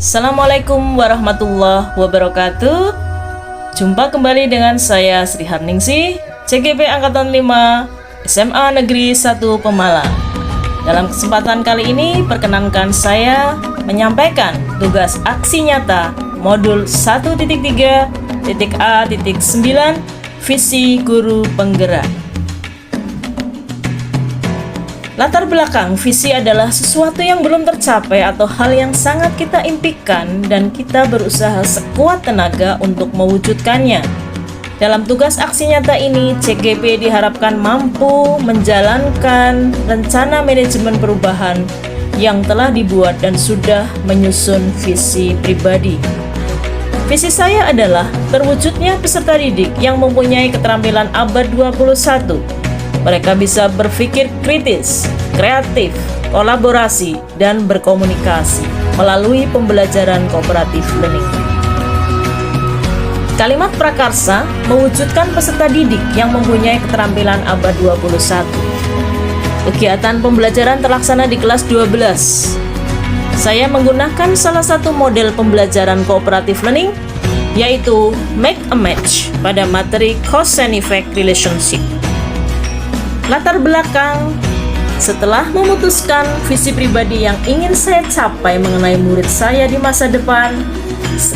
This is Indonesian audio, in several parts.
Assalamualaikum warahmatullahi wabarakatuh. Jumpa kembali dengan saya Sri Harningsih, CGP Angkatan 5, SMA Negeri 1 Pemalang. Dalam kesempatan kali ini, perkenankan saya menyampaikan tugas aksi nyata modul 1.3.A.9 Visi Guru Penggerak. Latar belakang visi adalah sesuatu yang belum tercapai atau hal yang sangat kita impikan dan kita berusaha sekuat tenaga untuk mewujudkannya. Dalam tugas aksi nyata ini, CGP diharapkan mampu menjalankan rencana manajemen perubahan yang telah dibuat dan sudah menyusun visi pribadi. Visi saya adalah terwujudnya peserta didik yang mempunyai keterampilan abad 21. Mereka bisa berpikir kritis, kreatif, kolaborasi, dan berkomunikasi melalui pembelajaran cooperative learning. Kalimat prakarsa mewujudkan peserta didik yang mempunyai keterampilan abad 21. Kegiatan pembelajaran terlaksana di kelas 12. Saya menggunakan salah satu model pembelajaran cooperative learning, yaitu Make a Match pada materi Cause and Effect Relationship. Latar belakang, setelah memutuskan visi pribadi yang ingin saya capai mengenai murid saya di masa depan,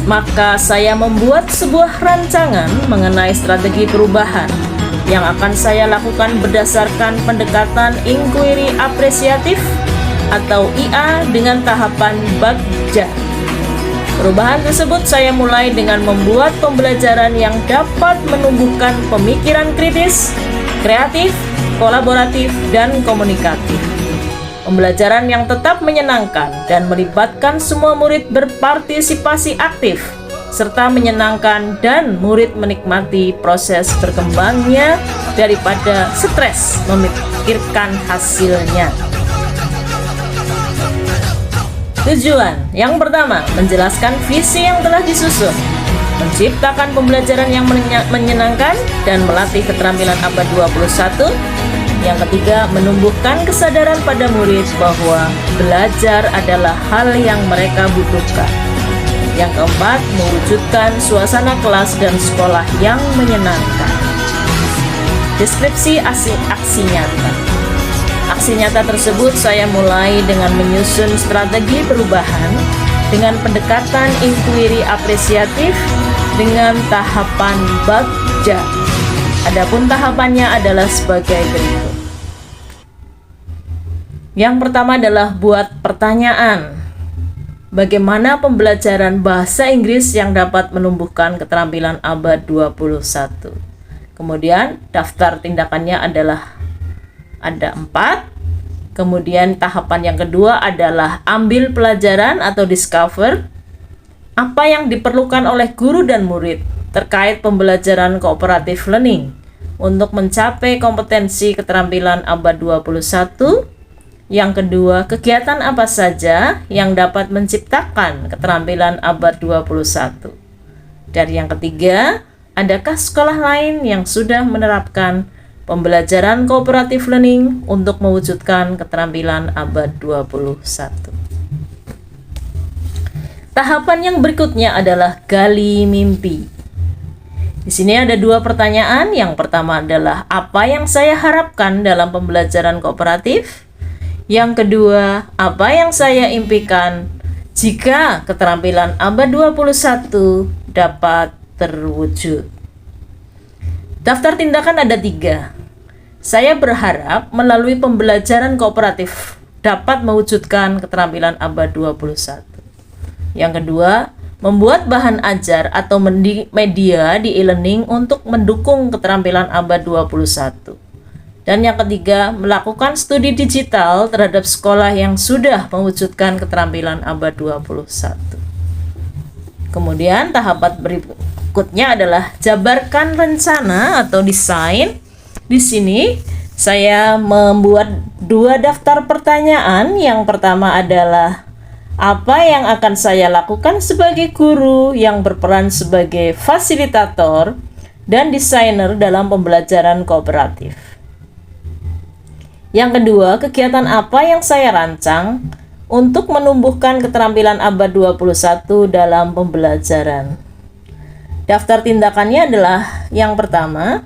maka saya membuat sebuah rancangan mengenai strategi perubahan yang akan saya lakukan berdasarkan pendekatan inquiry apresiatif atau IA dengan tahapan Bagja. Perubahan tersebut saya mulai dengan membuat pembelajaran yang dapat menumbuhkan pemikiran kritis, kreatif, kolaboratif, dan komunikatif. Pembelajaran yang tetap menyenangkan dan melibatkan semua murid berpartisipasi aktif, serta menyenangkan dan murid menikmati proses berkembangnya daripada stres memikirkan hasilnya. Tujuan yang pertama, menjelaskan visi yang telah disusun, menciptakan pembelajaran yang menyenangkan dan melatih keterampilan abad 21. Yang ketiga, menumbuhkan kesadaran pada murid bahwa belajar adalah hal yang mereka butuhkan. Yang keempat, mewujudkan suasana kelas dan sekolah yang menyenangkan. Deskripsi aksi nyata. Aksi nyata tersebut saya mulai dengan menyusun strategi perubahan dengan pendekatan inquiry apresiatif dengan tahapan Bagja. Adapun tahapannya adalah sebagai berikut. Yang pertama adalah buat pertanyaan. Bagaimana pembelajaran bahasa Inggris yang dapat menumbuhkan keterampilan abad 21? Kemudian daftar tindakannya adalah ada 4. Kemudian tahapan yang kedua adalah ambil pelajaran atau discover. Apa yang diperlukan oleh guru dan murid terkait pembelajaran cooperative learning untuk mencapai kompetensi keterampilan abad 21. Yang kedua, kegiatan apa saja yang dapat menciptakan keterampilan abad 21. Dan yang ketiga, adakah sekolah lain yang sudah menerapkan pembelajaran cooperative learning untuk mewujudkan keterampilan abad 21. Tahapan yang berikutnya adalah gali mimpi. Di sini ada 2 pertanyaan. Yang pertama adalah apa yang saya harapkan dalam pembelajaran kooperatif? Yang kedua, apa yang saya impikan jika keterampilan abad 21 dapat terwujud? Daftar tindakan ada 3. Saya berharap melalui pembelajaran kooperatif dapat mewujudkan keterampilan abad 21. Yang kedua, membuat bahan ajar atau media di e-learning untuk mendukung keterampilan abad 21. Dan yang ketiga, melakukan studi digital terhadap sekolah yang sudah mewujudkan keterampilan abad 21. Kemudian tahapan berikutnya adalah jabarkan rencana atau desain. Di sini saya membuat 2 daftar pertanyaan. Yang pertama adalah apa yang akan saya lakukan sebagai guru yang berperan sebagai fasilitator dan desainer dalam pembelajaran kooperatif. Yang kedua, kegiatan apa yang saya rancang untuk menumbuhkan keterampilan abad 21 dalam pembelajaran. Daftar tindakannya adalah yang pertama,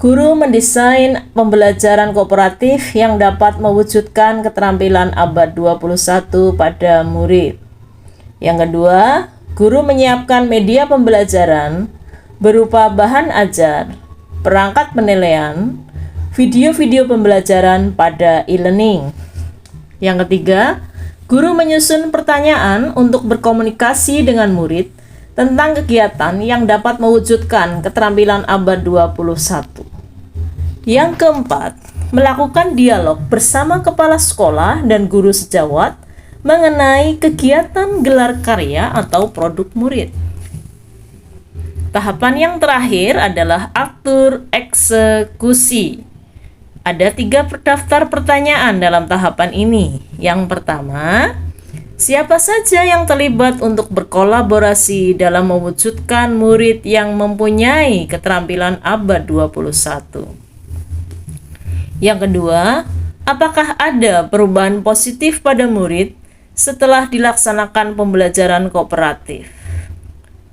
guru mendesain pembelajaran kooperatif yang dapat mewujudkan keterampilan abad 21 pada murid. Yang kedua, guru menyiapkan media pembelajaran berupa bahan ajar, perangkat penilaian, video-video pembelajaran pada e-learning. Yang ketiga, guru menyusun pertanyaan untuk berkomunikasi dengan murid tentang kegiatan yang dapat mewujudkan keterampilan abad 21. Yang keempat, melakukan dialog bersama kepala sekolah dan guru sejawat mengenai kegiatan gelar karya atau produk murid. Tahapan yang terakhir adalah atur eksekusi. Ada 3 daftar pertanyaan dalam tahapan ini. Yang pertama, siapa saja yang terlibat untuk berkolaborasi dalam mewujudkan murid yang mempunyai keterampilan abad 21? Yang kedua, apakah ada perubahan positif pada murid setelah dilaksanakan pembelajaran kooperatif?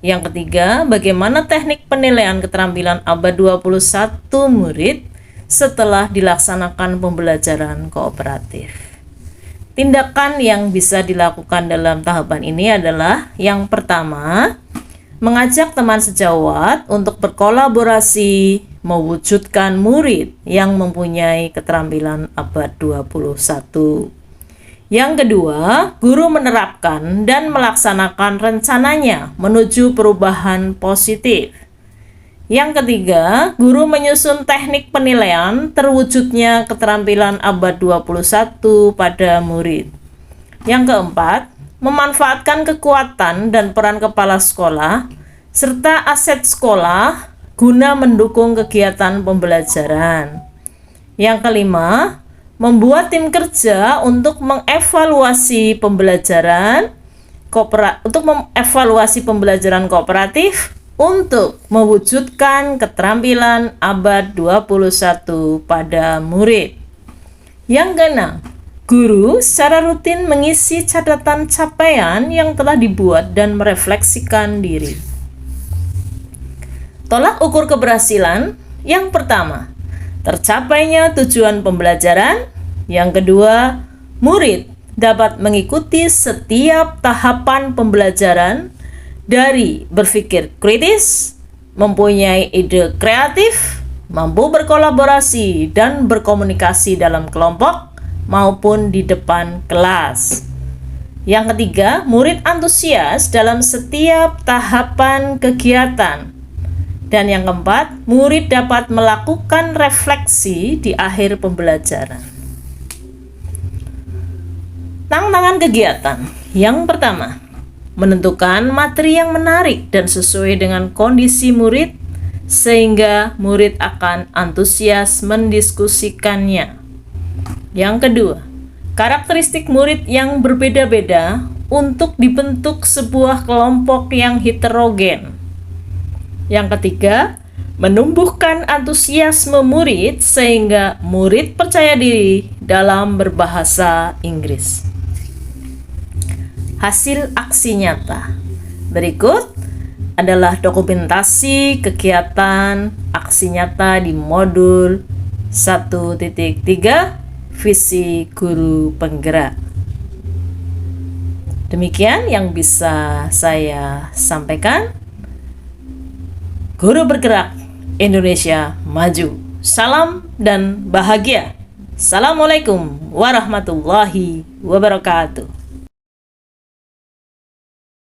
Yang ketiga, bagaimana teknik penilaian keterampilan abad 21 murid setelah dilaksanakan pembelajaran kooperatif? Tindakan yang bisa dilakukan dalam tahapan ini adalah yang pertama, mengajak teman sejawat untuk berkolaborasi mewujudkan murid yang mempunyai keterampilan abad 21. Yang kedua, guru menerapkan dan melaksanakan rencananya menuju perubahan positif. Yang ketiga, guru menyusun teknik penilaian terwujudnya keterampilan abad 21 pada murid. Yang keempat, memanfaatkan kekuatan dan peran kepala sekolah serta aset sekolah guna mendukung kegiatan pembelajaran. Yang kelima, membuat tim kerja untuk mengevaluasi pembelajaran kooperatif untuk mewujudkan keterampilan abad 21 pada murid. Yang keenam, guru secara rutin mengisi catatan capaian yang telah dibuat dan merefleksikan diri. Tolak ukur keberhasilan. Yang pertama, tercapainya tujuan pembelajaran. Yang kedua, murid dapat mengikuti setiap tahapan pembelajaran dari berpikir kritis, mempunyai ide kreatif, mampu berkolaborasi dan berkomunikasi dalam kelompok maupun di depan kelas. Yang ketiga, murid antusias dalam setiap tahapan kegiatan. Dan yang keempat, murid dapat melakukan refleksi di akhir pembelajaran. Tantangan kegiatan. Yang pertama, menentukan materi yang menarik dan sesuai dengan kondisi murid sehingga murid akan antusias mendiskusikannya. Yang kedua, karakteristik murid yang berbeda-beda untuk dibentuk sebuah kelompok yang heterogen. Yang ketiga, menumbuhkan antusiasme murid sehingga murid percaya diri dalam berbahasa Inggris. Hasil aksi nyata. Berikut adalah dokumentasi kegiatan aksi nyata di modul 1.3 visi guru penggerak. Demikian yang bisa saya sampaikan. Guru bergerak Indonesia maju. Salam dan bahagia. Assalamualaikum warahmatullahi wabarakatuh.